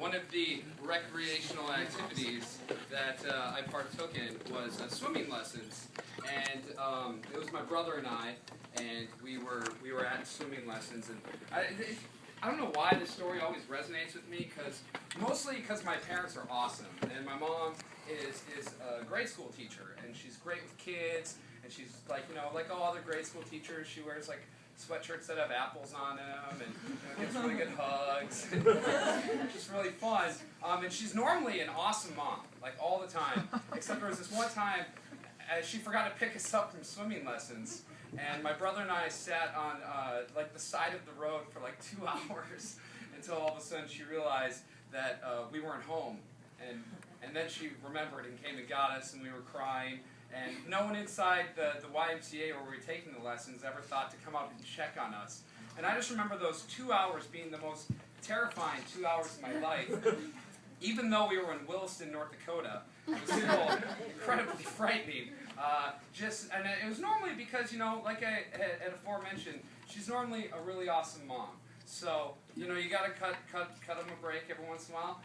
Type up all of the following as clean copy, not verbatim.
one of the recreational activities that I partook in was swimming lessons, and it was my brother and we were at swimming lessons, and I don't know why this story always resonates with me, mostly because my parents are awesome, and my mom is a grade school teacher, and she's great with kids, and she's like all other grade school teachers, she wears like sweatshirts that have apples on them, and gives really good hugs. It's just really fun. And she's normally an awesome mom, like all the time. Except there was this one time, she forgot to pick us up from swimming lessons, and my brother and I sat on like the side of the road for like 2 hours until all of a sudden she realized that we weren't home, and then she remembered and came and got us, and we were crying. And no one inside the YMCA where we were taking the lessons ever thought to come out and check on us. And I just remember those 2 hours being the most terrifying 2 hours of my life. Even though we were in Williston, North Dakota, it was still incredibly frightening. And it was normally because, like I had aforementioned, she's normally a really awesome mom. So, you gotta cut them a break every once in a while.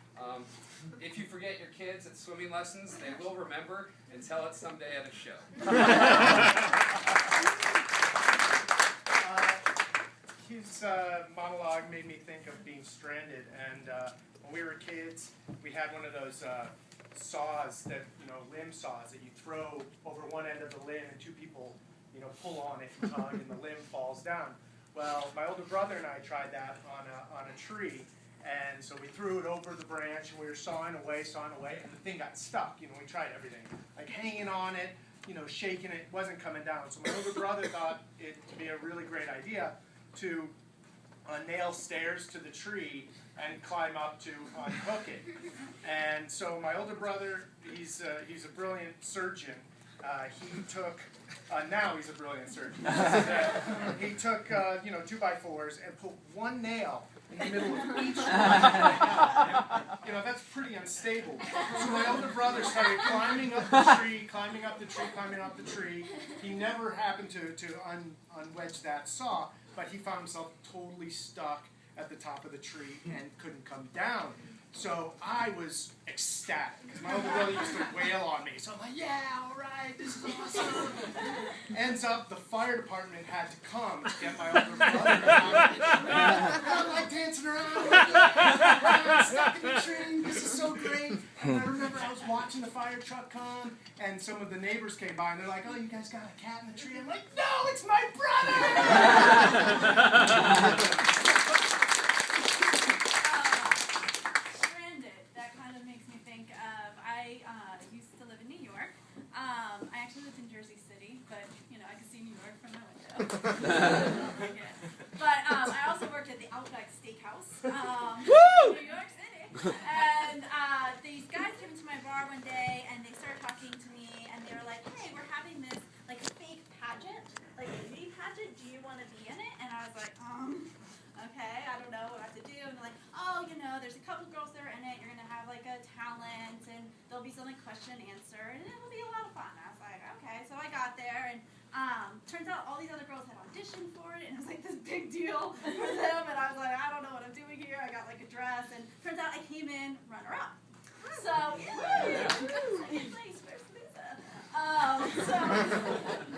If you forget your kids at swimming lessons, they will remember and tell it someday at a show. His monologue made me think of being stranded, and when we were kids, we had one of those saws that, limb saws that you throw over one end of the limb and two people, pull on it and tug and the limb falls down. Well, my older brother and I tried that on a tree, and so we threw it over the branch, and we were sawing away, and the thing got stuck. We tried everything, like hanging on it, shaking it, wasn't coming down. So my older brother thought it to be a really great idea to nail stairs to the tree and climb up to unhook it. And so my older brother, he's a brilliant surgeon. He took, now he's a brilliant surgeon. He took, 2x4s and put one nail in the middle of each one. That's pretty unstable. So my older brother started climbing up the tree. He never happened to unwedge that saw, but he found himself totally stuck at the top of the tree and couldn't come down. So I was ecstatic, because my older brother used to wail on me. So I'm like, yeah, all right, this is awesome. Ends up, the fire department had to come to get my older brother out. I'm like dancing around, stuck in the tree. This is so great. And I remember I was watching the fire truck come, and some of the neighbors came by, and they're like, oh, you guys got a cat in the tree? I'm like, no, it's my brother! But I also worked at the Outback Steakhouse in New York City. And these guys came into my bar one day, and they started talking to me, and they were like, hey, we're having this like fake pageant, like a beauty pageant. Do you want to be in it? And I was like, okay, I don't know what I have to do. And they're like, oh, there's a couple girls that are in it. You're going to have like a talent, and there'll be some like question and answer, and it'll be a lot of fun. I was like, okay. So I got there, and turns out all these other girls had auditioned for it, and it was like this big deal for them, and I was like, I don't know what I'm doing here. I got like a dress, and turns out I came in runner-up. So, second place, where's Lisa? So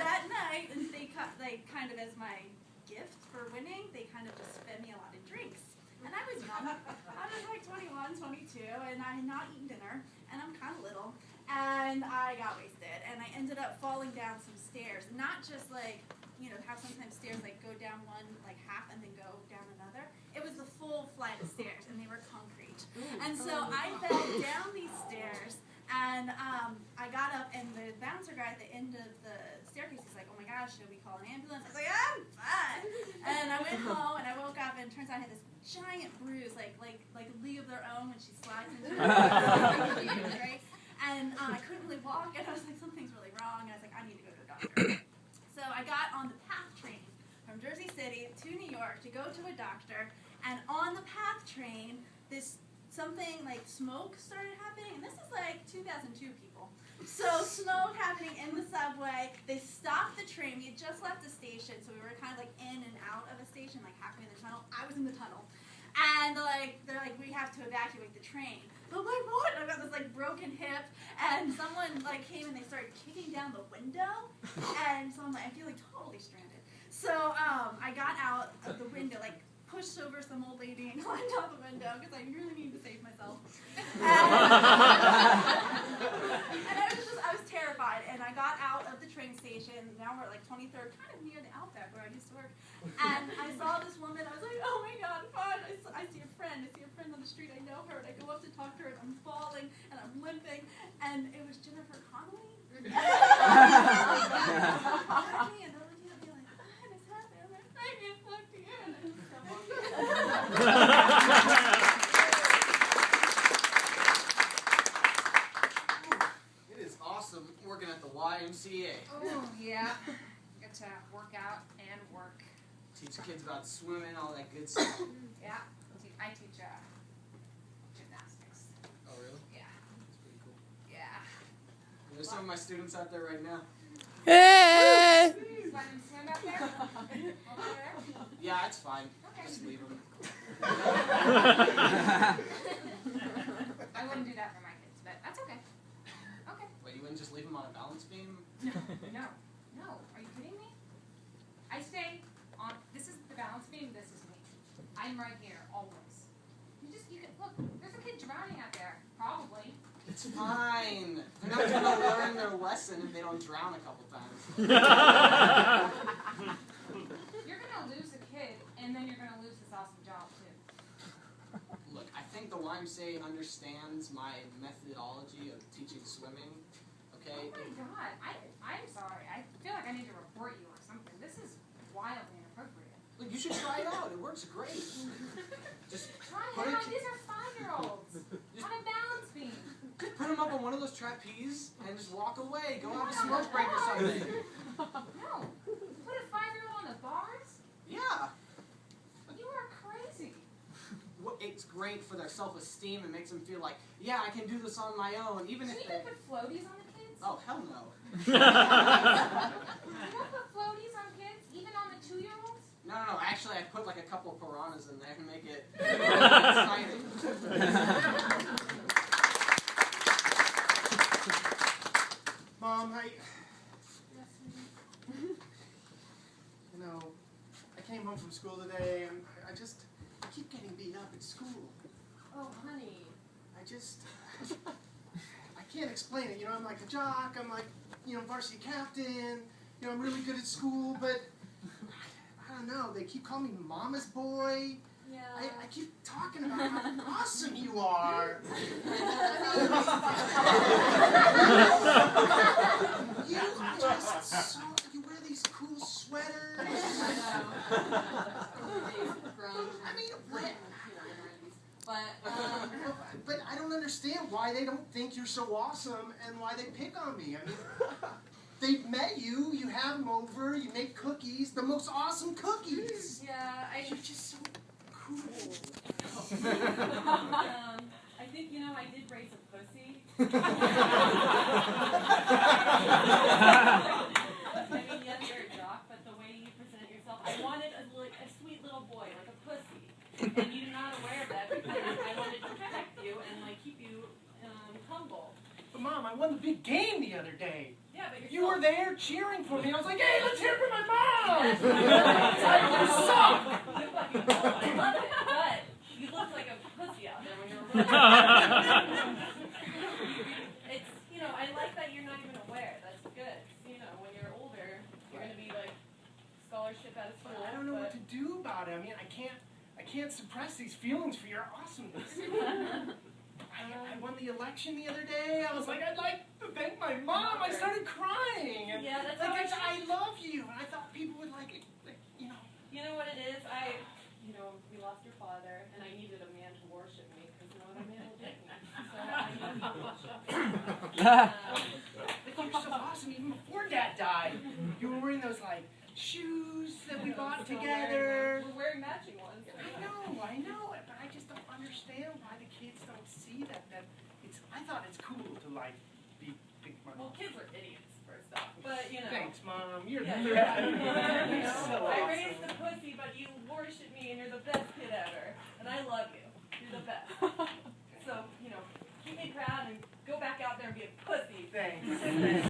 that night, and they kind of, as my gift for winning, they kind of just fed me a lot of drinks. And I was young. I was like 21, 22, and I had not eaten dinner, and I'm kind of little. And I got wasted, and I ended up falling down some stairs. Not just like, how sometimes stairs like go down one like half and then go down another. It was the full flight of stairs, and they were concrete. And so I fell down these stairs, and I got up, and the bouncer guy at the end of the staircase was like, oh my gosh, should we call an ambulance? I was like, I'm fine. And I went home, and I woke up, and it turns out I had this giant bruise, like a League of Their Own when she slides into her right? And I couldn't really walk, and I was like, something's really wrong, and I was like, I need to go to a doctor. So I got on the PATH train from Jersey City to New York to go to a doctor, and on the PATH train, something like smoke started happening, and this is like 2002, people. So smoke happening in the subway. They stopped the train. We had just left the station, so we were kind of like in and out of a station, like halfway in the tunnel. I was in the tunnel. And they're like, we have to evacuate the train. But I'm like, what? I've got this like broken hip, and someone like came and they started kicking down the window, and so I'm like, I feel like totally stranded. So I got out of the window, like pushed over some old lady and climbed out the window because I really needed to save myself. And I was terrified, and I got out of the train station. Now we're at like 23rd, kind of near the Outback where I used to work. And I saw this woman. I was like, oh my God, fun! I see a friend. I see a friend on the street. I know her. And I go up to talk to her, and I'm falling and I'm limping. And it was Jennifer Connelly. And they're looking at me like, what is happening? I'm like, I can't talk to you. And I'm so It is awesome working at the YMCA. Oh, yeah. Get to work out and work. Teach kids about swimming, all that good stuff. Yeah. I teach gymnastics. Oh, really? Yeah. That's pretty cool. Yeah. There's some of my students out there right now. Hey! You want them to stand up there? Over there? Yeah, it's fine. Okay. Just leave them. I wouldn't do that for my kids, but that's okay. Okay. Wait, you wouldn't just leave them on a balance beam? No. No. Are you kidding me? I stay on. This is the balance beam. This is me. I'm right here always. You can look. There's a kid drowning out there. Probably. It's fine. They're not going to learn their lesson if they don't drown a couple times. You're gonna lose a kid, and then you're gonna lose this awesome job too. Look, I think the YMCA understands my methodology of teaching swimming. Okay? Oh my God. I'm sorry. I feel like I need to report you or something. This is wildly inappropriate. Look, you should try it out. It works great. Just Try put it a out. ki- These are 5-year-olds on a balance beam. Just put them up on one of those trapeze and just walk away. Go have a smoke break or something. No. Put a 5-year-old on the bars? Yeah. You are crazy. It's great for their self-esteem and makes them feel like, yeah, I can do this on my own, even So if you they... can put floaties on the kids? Oh, hell no. You don't put floaties on kids, even on the 2-year-olds? No. Actually, I put like a couple of piranhas in there to make it exciting. Mom, you know, I came home from school today, and I keep getting beat up at school. Oh, honey. I can't explain it. You know, I'm like a jock, I'm like, varsity captain, I'm really good at school, but I don't know, they keep calling me mama's boy. Yeah. I keep talking about how awesome you are. You wear these cool sweaters. But I don't understand why they don't think you're so awesome and why they pick on me. I mean, they've met you, you have them over, you make cookies, the most awesome cookies. Yeah, You're just so cool. I think, I did raise a pussy. I mean, yes, you're a jock, but the way you present yourself, I wanted a sweet little boy, like a pussy. And you're not aware of that because I wanted to protect you and, keep you humble. But Mom, I won the big game the other day. Yeah, but You were there cheering for me. I was like, hey, let's hear it for my mom! Yes, You suck! you fucking I love it, but you look like a pussy out there when you're little. It's, I like that you're not even aware. That's good. When you're older, you're going to be scholarship out of school. I don't know what to do about it. I mean, I can't suppress these feelings for your awesomeness. I won the election the other day. I was like, I'd like to thank my mom. I started crying. And Yeah, that's how I love you. And I thought people would like it, You know what it is? We lost your father, and I needed a man to worship me, because no other man will take me. So I needed to worship But you're so awesome. Even before Dad died, you were wearing those shoes that we bought together. We're wearing matching ones. I know it, but I just don't understand why the kids don't see that it's. I thought it's cool to be big money. Well, kids are idiots, first off. But, Thanks, Mom. You're Yeah, the you're best. right. You're so I awesome. raised the pussy, but you worship me, and you're the best kid ever. And I I love you. You're the best. So, you know, keep me proud and go back out there and be a